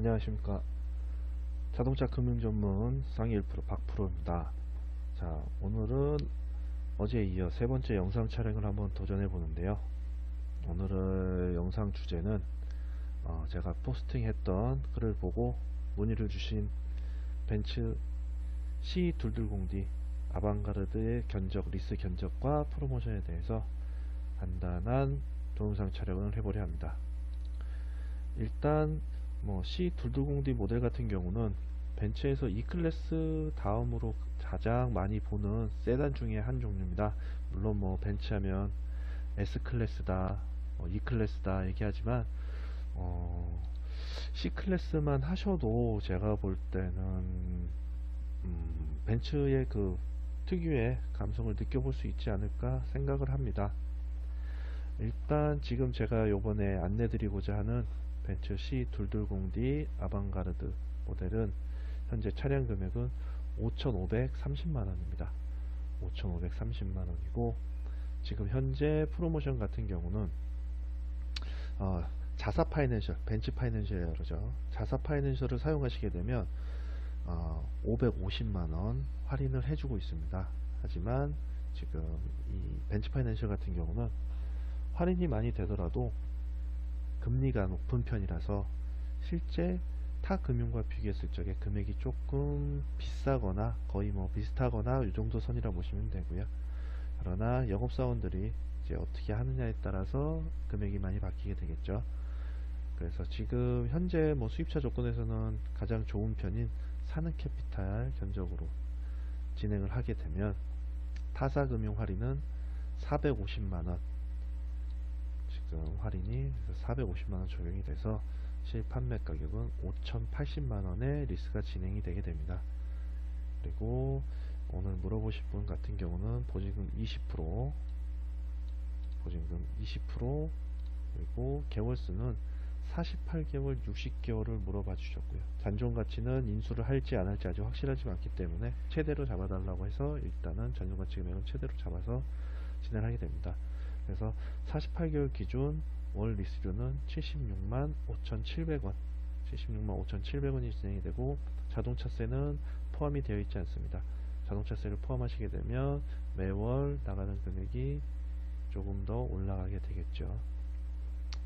안녕하십니까. 자동차 금융 전문 상위 1% 박프로입니다. 자, 오늘은 어제에 이어 세 번째 영상 촬영을 한번 도전해 보는데요. 오늘의 영상 주제는 제가 포스팅했던 글을 보고 문의를 주신 벤츠 C220D 아방가르드의 견적, 리스 견적과 프로모션에 대해서 간단한 동영상 촬영을 해보려 합니다. 일단 C220D 모델 같은 경우는 벤츠에서 E클래스 다음으로 가장 많이 보는 세단 중에 한 종류입니다. 물론 벤츠 하면 S클래스다, E클래스다 얘기하지만 C클래스만 하셔도 제가 볼 때는 벤츠의 그 특유의 감성을 느껴볼 수 있지 않을까 생각을 합니다. 일단 지금 제가 요번에 안내드리고자 하는 벤츠 C220D 아방가르드 모델은 현재 차량 금액은 5,530만원입니다. 5,530만원이고 지금 현재 프로모션 같은 경우는 자사 파이낸셜, 벤츠 파이낸셜이라고 그러죠. 자사 파이낸셜을 사용하시게 되면 550만원 할인을 해주고 있습니다. 하지만 지금 이 벤츠 파이낸셜 같은 경우는 할인이 많이 되더라도 금리가 높은 편이라서 실제 타 금융과 비교했을 적에 금액이 조금 비싸거나 거의 비슷하거나 이 정도 선이라 보시면 되고요. 그러나 영업사원들이 이제 어떻게 하느냐에 따라서 금액이 많이 바뀌게 되겠죠. 그래서 지금 현재 수입차 조건에서는 가장 좋은 편인 사는캐피탈 견적으로 진행을 하게 되면 타사금융 할인은 450만원, 지금 할인이 450만원 적용이 돼서 실판매 가격은 5,080만원의 리스가 진행이 되게 됩니다. 그리고 오늘 물어보실 분 같은 경우는 보증금 20%, 그리고 개월수는 48개월, 60개월을 물어봐 주셨고요. 잔존가치는 인수를 할지 안 할지 아직 확실하지 않기 때문에 최대로 잡아달라고 해서 일단은 잔존가치 금액은 최대로 잡아서 진행하게 됩니다. 그래서 48개월 기준 월 리스료는 76만 5,700원 76만 5,700원이 진행이 되고 자동차세는 포함이 되어 있지 않습니다. 자동차세를 포함하시게 되면 매월 나가는 금액이 조금 더 올라가게 되겠죠.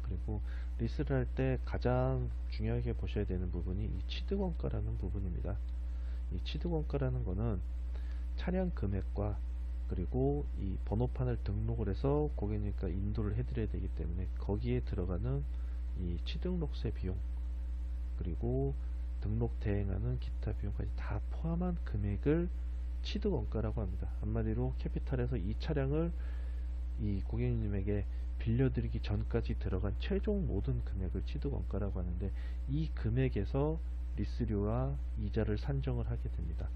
그리고 리스를 할 때 가장 중요하게 보셔야 되는 부분이 이 취득원가라는 부분입니다. 이 취득원가라는 거는 차량 금액과 그리고 이 번호판을 등록을 해서 고객님과 인도를 해드려야 되기 때문에 거기에 들어가는 이 취등록세 비용 그리고 등록 대행하는 기타 비용까지 다 포함한 금액을 취득원가라고 합니다. 한마디로 캐피탈에서 이 차량을 이 고객님에게 빌려드리기 전까지 들어간 최종 모든 금액을 취득원가라고 하는데 이 금액에서 리스료와 이자를 산정을 하게 됩니다.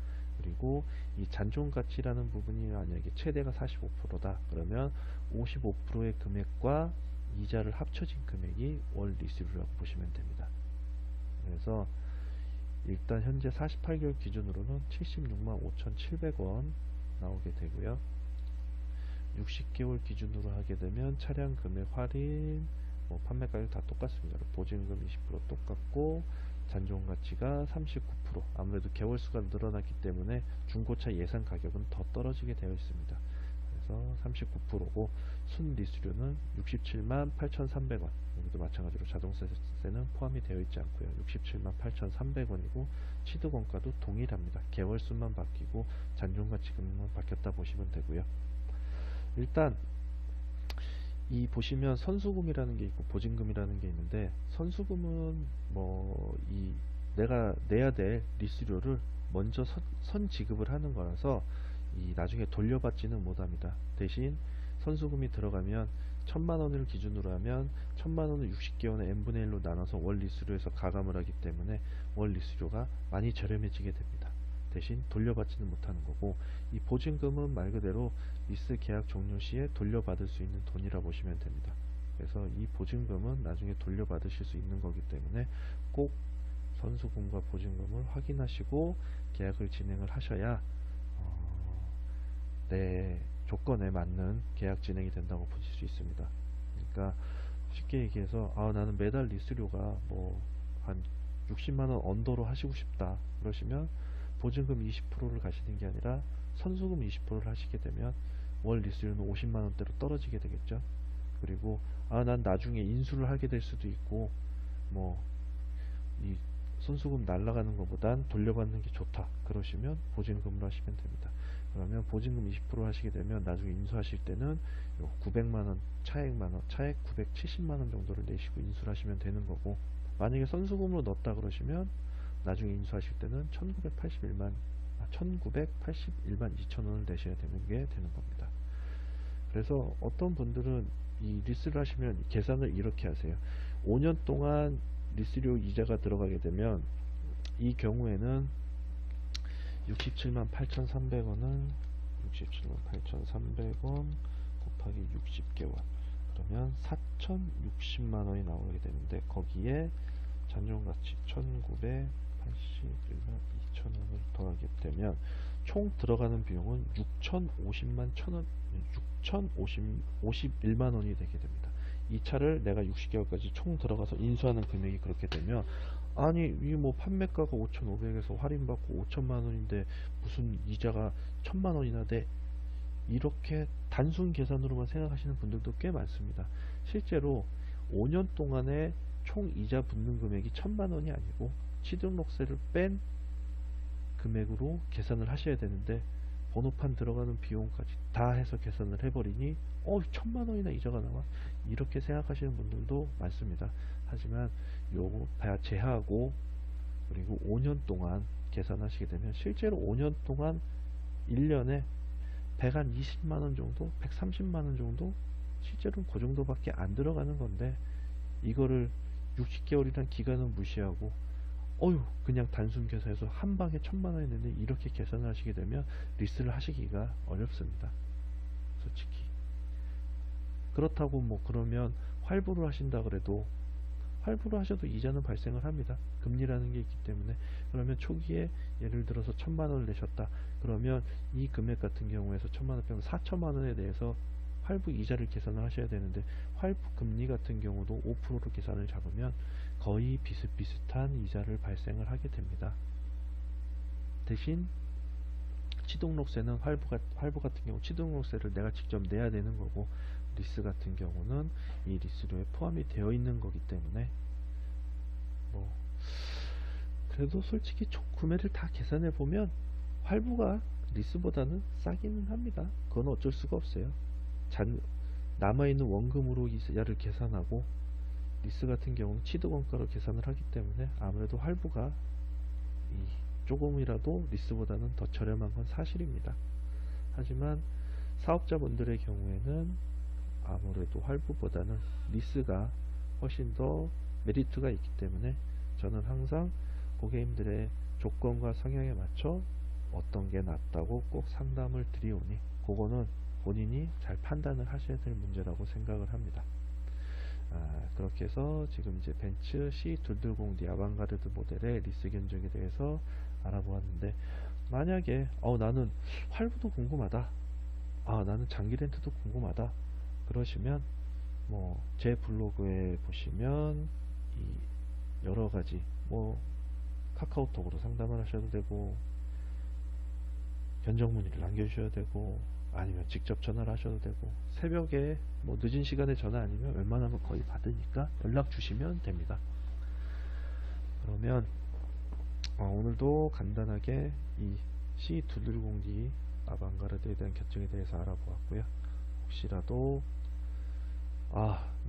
그리고 이 잔존가치라는 부분이 만약에 최대가 45%다 그러면 55%의 금액과 이자를 합쳐진 금액이 월 리스료라고 보시면 됩니다. 그래서 일단 현재 48개월 기준으로는 76만 5,700원 나오게 되고요. 60개월 기준으로 하게 되면 차량 금액 할인, 판매 가격 다 똑같습니다. 보증금 20% 똑같고 잔존가치가 39%, 아무래도 개월수가 늘어났기 때문에 중고차 예상 가격은 더 떨어지게 되어 있습니다. 그래서 39%고 순리수료는 67만 8,300원, 여기도 마찬가지로 자동차세는 포함이 되어 있지 않고요. 67만 8,300원이고 취득원가도 동일합니다. 개월수만 바뀌고 잔존가치금만 바뀌었다 보시면 되고요. 일단 이 보시면 선수금이라는 게 있고 보증금이라는 게 있는데 선수금은 이 내가 내야 될 리스료를 먼저 선 지급을 하는 거라서 이 나중에 돌려받지는 못합니다. 대신 선수금이 들어가면 1,000만원을 기준으로 하면 1,000만원을 60개월에 n분의 1로 나눠서 월 리스료에서 가감을 하기 때문에 월 리스료가 많이 저렴해지게 됩니다. 대신 돌려받지는 못하는 거고 이 보증금은 말 그대로 리스 계약 종료 시에 돌려받을 수 있는 돈이라 보시면 됩니다. 그래서 이 보증금은 나중에 돌려받으실 수 있는 거기 때문에 꼭 선수금과 보증금을 확인하시고 계약을 진행을 하셔야 내 조건에 맞는 계약 진행이 된다고 보실 수 있습니다. 그러니까 쉽게 얘기해서 나는 매달 리스료가 한 60만원 언더로 하시고 싶다 그러시면 보증금 20%를 가시는 게 아니라 선수금 20%를 하시게 되면 월 리스료는 50만원대로 떨어지게 되겠죠. 그리고 난 나중에 인수를 하게 될 수도 있고 뭐 이 선수금 날라가는 것보단 돌려받는 게 좋다 그러시면 보증금으로 하시면 됩니다. 그러면 보증금 20% 하시게 되면 나중에 인수하실 때는 900만원 차액 970만원 정도를 내시고 인수를 하시면 되는 거고, 만약에 선수금으로 넣었다 그러시면 나중에 인수하실 때는 1981만 2천원을 내셔야 되는 게 되는 겁니다. 그래서 어떤 분들은 이 리스를 하시면 계산을 이렇게 하세요. 5년 동안 리스료 이자가 들어가게 되면 이 경우에는 67만 8,300원은 67만 8,300원 곱하기 60개월 그러면 4,060만원이 나오게 되는데, 거기에 잔존가치 1,981만 2천원을 더하게 되면 총 들어가는 비용은 6,051만원이 되게 됩니다. 이 차를 내가 60개월까지 총 들어가서 인수하는 금액이 그렇게 되면, 아니 이 뭐 판매가가 5,500에서 할인받고 5천만원인데 무슨 이자가 1,000만원이나 돼, 이렇게 단순 계산으로만 생각하시는 분들도 꽤 많습니다. 실제로 5년 동안에 총 이자 붙는 금액이 1,000만원이 아니고 취등록세를 뺀 금액으로 계산을 하셔야 되는데, 번호판 들어가는 비용까지 다 해서 계산을 해버리니 1,000만원이나 이자가 나와, 이렇게 생각하시는 분들도 많습니다. 하지만 요거 다 제하고 그리고 5년 동안 계산하시게 되면 실제로 5년 동안 1년에 120만원 정도 130만원 정도, 실제로는 그 정도밖에 안 들어가는 건데, 이거를 60개월이란 기간은 무시하고 그냥 단순 계산해서 한 방에 1,000만원이 되는데, 이렇게 계산을 하시게 되면 리스를 하시기가 어렵습니다. 솔직히. 그렇다고 뭐 그러면 활부를 하신다 그래도, 활부를 하셔도 이자는 발생을 합니다. 금리라는 게 있기 때문에. 그러면 초기에 예를 들어서 1,000만원을 내셨다 그러면 이 금액 같은 경우에서 1,000만원 빼면 4천만원에 대해서 활부 이자를 계산을 하셔야 되는데, 활부 금리 같은 경우도 5%로 계산을 잡으면 거의 비슷비슷한 이자를 발생을 하게 됩니다. 대신 취등록세는 활부 같은 경우 취등록세를 내가 직접 내야 되는 거고, 리스 같은 경우는 이 리스료에 포함이 되어 있는 거기 때문에 뭐 그래도 솔직히 총 구매를 다 계산해 보면 활부가 리스보다는 싸기는 합니다. 그건 어쩔 수가 없어요. 남아있는 원금으로 이자를 계산하고, 리스 같은 경우는 취득원가로 계산을 하기 때문에 아무래도 활부가 조금이라도 리스보다는 더 저렴한 건 사실입니다. 하지만 사업자분들의 경우에는 아무래도 활부보다는 리스가 훨씬 더 메리트가 있기 때문에 저는 항상 고객님들의 조건과 성향에 맞춰 어떤 게 낫다고 꼭 상담을 드리오니, 그거는 본인이 잘 판단을 하셔야 될 문제라고 생각을 합니다. 그렇게 해서 지금 이제 벤츠 C220D 아방가르드 모델의 리스 견적에 대해서 알아보았는데, 만약에 나는 활부도 궁금하다, 나는 장기 렌트도 궁금하다 그러시면 뭐 제 블로그에 보시면 이 여러가지 뭐 카카오톡으로 상담을 하셔도 되고, 견적 문의를 남겨주셔도 되고, 아니면 직접 전화를 하셔도 되고, 새벽에 뭐 늦은 시간에 전화 아니면 웬만하면 거의 받으니까 연락 주시면 됩니다. 그러면 오늘도 간단하게 이 C210D 아방가르드에 대한 견적에 대해서 알아보았고요. 혹시라도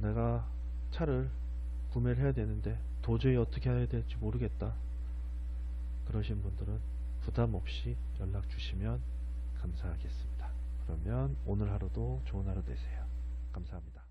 내가 차를 구매를 해야 되는데 도저히 어떻게 해야 될지 모르겠다 그러신 분들은 부담 없이 연락 주시면 감사하겠습니다. 그러면 오늘 하루도 좋은 하루 되세요. 감사합니다.